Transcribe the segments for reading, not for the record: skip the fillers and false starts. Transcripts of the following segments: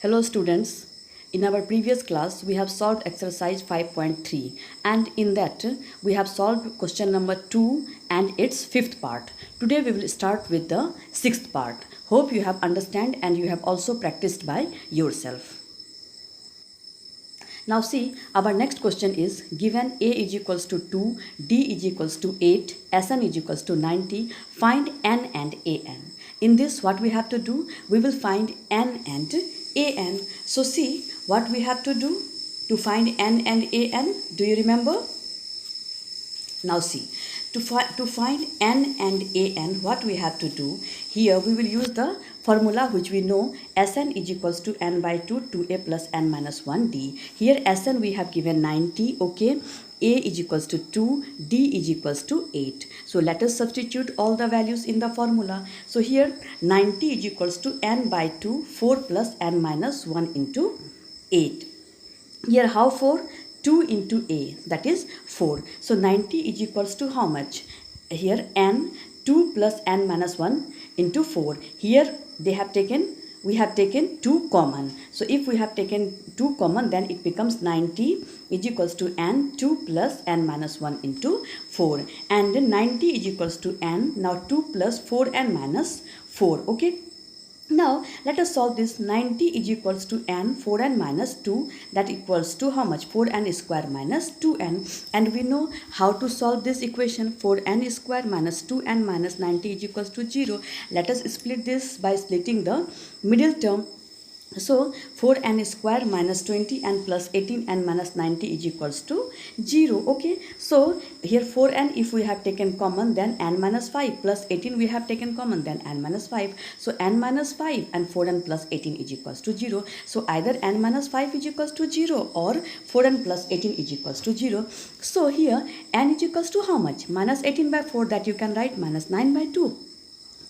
Hello students, in our previous class we have solved exercise 5.3 and in that we have solved question number 2 and its fifth part. Today we will start with the sixth part. Hope you have understand and you have also practiced by yourself. Now see, our next question is given A is equals to 2, D is equals to 8, Sn is equals to 90, find N and An. In this what we have to do, we will find N and An. So see what we have to do to find N and An. Do you remember? Now see, to find N and An, what we have to do, here we will use the formula which we know, Sn is equals to n by 2, 2a plus n minus 1d. Here Sn we have given 90, okay. A is equals to 2, D is equals to 8. So let us substitute all the values in the formula. So here 90 is equals to n by 2, 4 plus n minus 1 into 8. Here how 4? 2 into a, that is 4. So 90 is equals to how much? Here n, 2 plus n minus 1 into 4. Here we have taken 2 common. So if we have taken 2 common, then it becomes 90 is equals to n, 2 plus n minus 1 into 4. And then 90 is equals to n, now 2 plus 4n minus 4, okay. Now let us solve this. 90 is equals to n, 4n minus 2, that equals to how much? 4n square minus 2n. And we know how to solve this equation. 4n square minus 2n minus 90 is equals to 0. Let us split this by splitting the middle term. So 4n square minus 20n plus 18n minus 90 is equals to 0. Okay. So here 4n if we have taken common, then n minus 5 plus 18 we have taken common, then n minus 5. So n minus 5 and 4n plus 18 is equals to 0. So either n minus 5 is equals to 0 or 4n plus 18 is equals to 0. So here n is equals to how much? Minus 18 by 4, that you can write minus 9 by 2,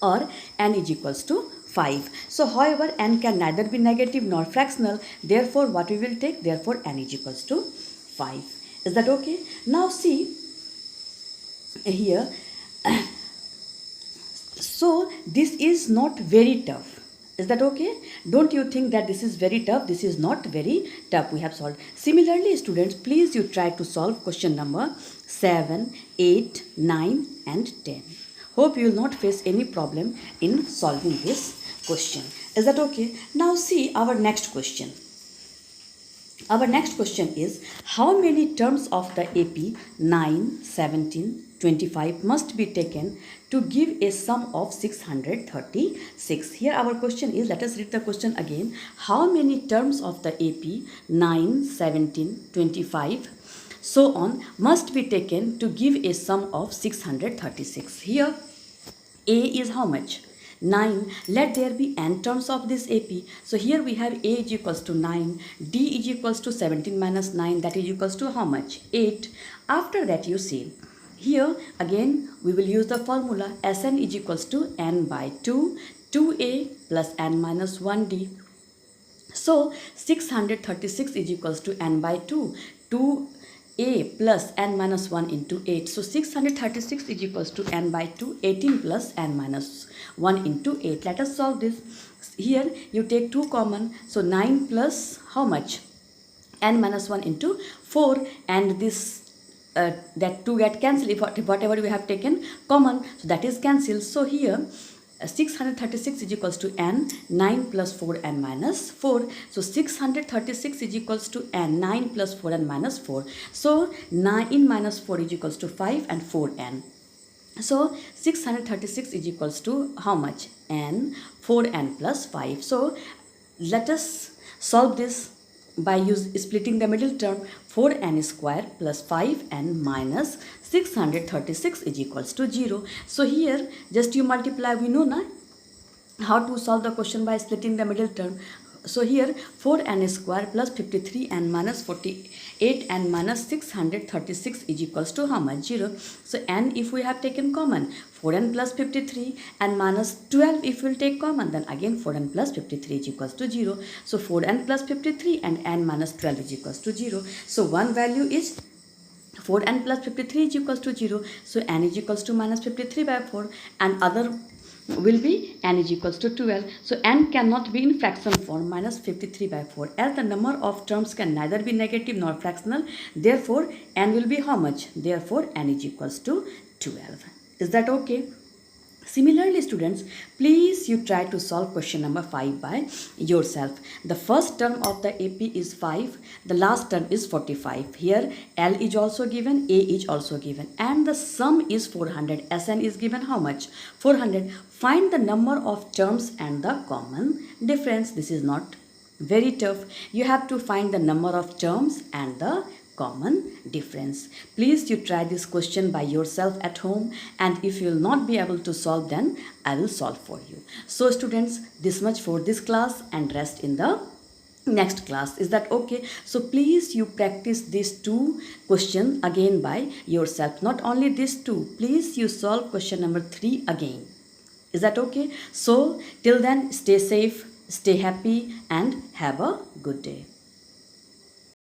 or n is equals to 5. So however n can neither be negative nor fractional, therefore what we will take? Therefore n is equals to 5. Is that okay? Now see here, so this is not very tough. Is that okay? Don't you think that this is very tough? This is not very tough. We have solved. Similarly students, please you try to solve question number 7, 8, 9 and 10. Hope you will not face any problem in solving this question. Is that okay? Now see our next question. Our next question is, how many terms of the AP 9, 17, 25 must be taken to give a sum of 636? Here our question is, let us read the question again. How many terms of the AP 9, 17, 25 so on must be taken to give a sum of 636? Here A is how much? 9. Let there be n terms of this AP. So here we have A is equals to 9, D is equals to 17 minus 9, that is equals to how much? 8. After that you see, here again we will use the formula Sn is equals to n by 2, 2a plus n minus 1d. So 636 is equals to n by 2, 2a plus n minus 1 into 8. So 636 is equals to n by 2, 18 plus n minus 1 into 8. Let us solve this. Here you take 2 common. So 9 plus how much? N minus 1 into 4, and this that 2 get cancelled if whatever we have taken common. So that is cancelled. So here 636 is equals to n, 9 plus 4 n minus 4. So 636 is equals to n, 9 plus 4 n minus 4. So 9 minus 4 is equals to 5 and 4n. So 636 is equals to how much? N, 4n plus 5. So let us solve this by splitting the middle term. 4n square plus 5n minus 636 is equals to 0. So here just you multiply. We know na how to solve the question by splitting the middle term. So here 4n square plus 53n minus 48n minus 636 is equals to how much? 0. So n if we have taken common, 4n plus 53 and minus 12 if we will take common, then again 4n plus 53 is equals to 0. So 4n plus 53 and n minus 12 is equals to 0. So one value is 4n plus 53 is equals to 0. So n is equals to minus 53 by 4, and other will be n is equals to 12. So n cannot be in fraction form, minus 53 by 4. As the number of terms can neither be negative nor fractional, therefore n will be how much? Therefore n is equals to 12. Is that okay? Similarly, students, please you try to solve question number 5 by yourself. The first term of the AP is 5. The last term is 45. Here L is also given, A is also given. And the sum is 400. Sn is given how much? 400. Find the number of terms and the common difference. This is not very tough. You have to find the number of terms and the common difference. Please you try this question by yourself at home, and if you will not be able to solve, then I will solve for you. So students, this much for this class, and rest in the next class. Is that okay? So please you practice these two questions again by yourself. Not only these two, please you solve question number 3 again. Is that okay? So till then, stay safe, stay happy, and have a good day.